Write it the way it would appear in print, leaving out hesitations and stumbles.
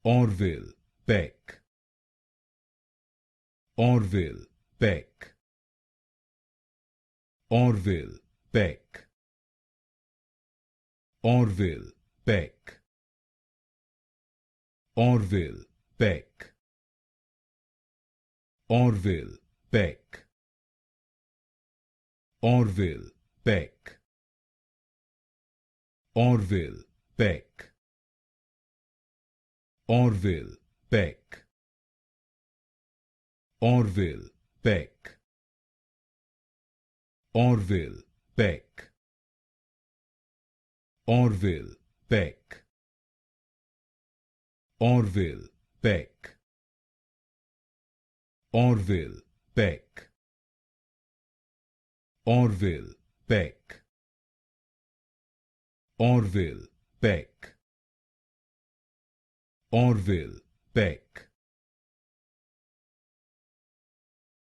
Orville Peck, Orville Peck, Orville Peck, Orville Peck, Orville Peck, Orville Peck, Orville Peck, Orville Peck, Orville Peck, Orville Peck, Orville Peck, Orville Peck, Orville Peck, Orville Peck, Orville Peck, Orville Peck, Orville Peck,